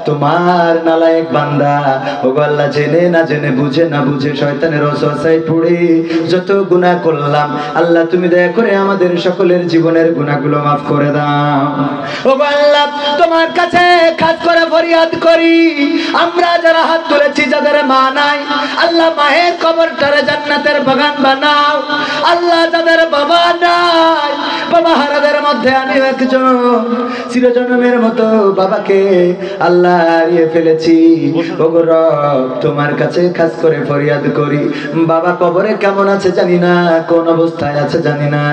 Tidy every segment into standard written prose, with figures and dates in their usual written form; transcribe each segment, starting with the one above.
তোমার নালায়েক বান্দা ওগো আল্লাহ জেনে না জেনে বুঝে না বুঝে শয়তানের ওয়াসওয়াসায় পড়ে যত গুনাহ করলাম আল্লাহ তুমি দয়া করে আমাদের সকলের জীবনের গুনাহগুলো মাফ করে দাও। ওগো আল্লাহ তোমার কাছে খাস করে ফরিয়াদ করি আমরা যারা হাত তুলেছি যাদের মা নাই আল্লাহ মায়ের কবরটারে জান্নাতের বাগান বানাও। আল্লাহ যাদের বাবা নাই বাবা হারাদের মধ্যে আমি একজন চিরজন্মের মতো বাবাকে আল্লাহ হারিয়ে ফেলেছি। ওগো রব তোমার কাছে খাস করে ফরিয়াদ করি বাবা কবরে কেমন আছে জানি না, কোন অবস্থায় আছে জানি না,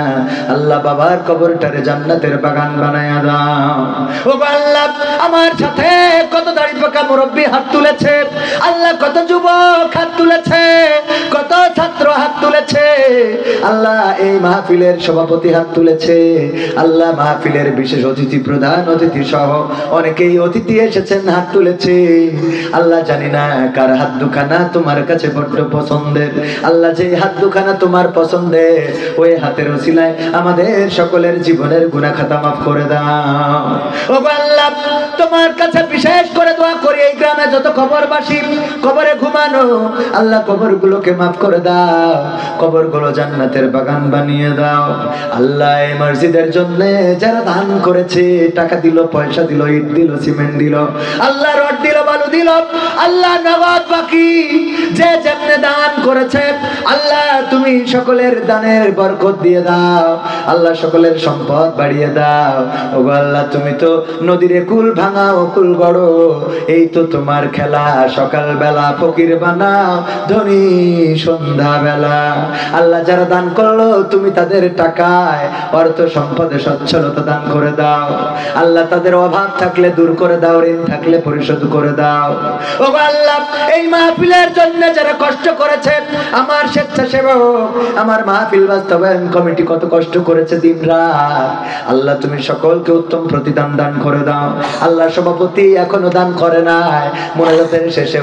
আল্লাহ বাবার কবরটারে জান্নাতের বাগান বানায়া দাও। ওগো আল্লাহ আমার সাথে কত দাড়ি পাকা মুরব্বী হাত তুলেছে আল্লাহ, কত যুবক হাত তুলেছে, কত ছাত্র হাত তুলেছে আল্লাহ, এই মাহফিলের সভাপতি হাত তুলেছে আল্লাহ, মাহফিলের বিশেষ অতিথি প্রধান অতিথি সহ অনেকেই অতিথি এসেছেন হাত তুলেছে আল্লাহ। জানি না কার হাত দুখানা তোমার কাছে বড্ড পছন্দের আল্লাহ, যে হাত দুখানা তোমার পছন্দের ওই হাতের ওসিলায় আমাদের সকলের জীবনের গুনাহ খাতা মাফ করে দাও। ও আল্লাহ তোমার কাছে বিশেষ করে দোয়া করি এই গ্রামে যত কবরবাসী কবরে ঘুমানো আল্লাহ কবরগুলোকে মাফ করে দাও, কবরগুলো জান্নাতের বাগান বানিয়ে দাও আল্লাহ। এই মসজিদের জন্য যারা দান করেছে টাকা দিল, পয়সা দিল, ইট দিল, সিমেন্ট দিল আল্লাহ, রড দিল, বালু দিল আল্লাহ, নগদ বাকি যে যেমনে দান করেছে আল্লাহ তুমি সকলের দানের বরকত দিয়ে দাও আল্লাহ, সকলের সম্পদ বাড়িয়ে দাও। ওগো আল্লাহ তুমি তো নদীর কুল ভাঙাও কুল গড়ো, এই তো তোমার খেলা, সকাল বেলা ফকির বানাও ধনী সন্ধ্যা বেলা আল্লাহ। যারা দান করলো তুমি তাদের টাকায় অর্থ সম্পদে সচ্ছলতা দান করে দাও আল্লাহ, তাদের অভাব থাকলে দূর করে দাও, ঋণ থাকলে পরিশোধ করে দাও। ওগো আল্লাহ এই মাহফিলের জন্য যারা কষ্ট করেছে আমার স্বেচ্ছাসেবক আমার মাহফিল বাস্তবায়ন কমিটি কত কষ্ট করেছে দিন রাত আল্লাহ, তুমি সকলকে উত্তম প্রতিদান দান করে দাও আল্লাহ। সভাপতি এখনো দান করে নাই, মোনাজাতের শেষে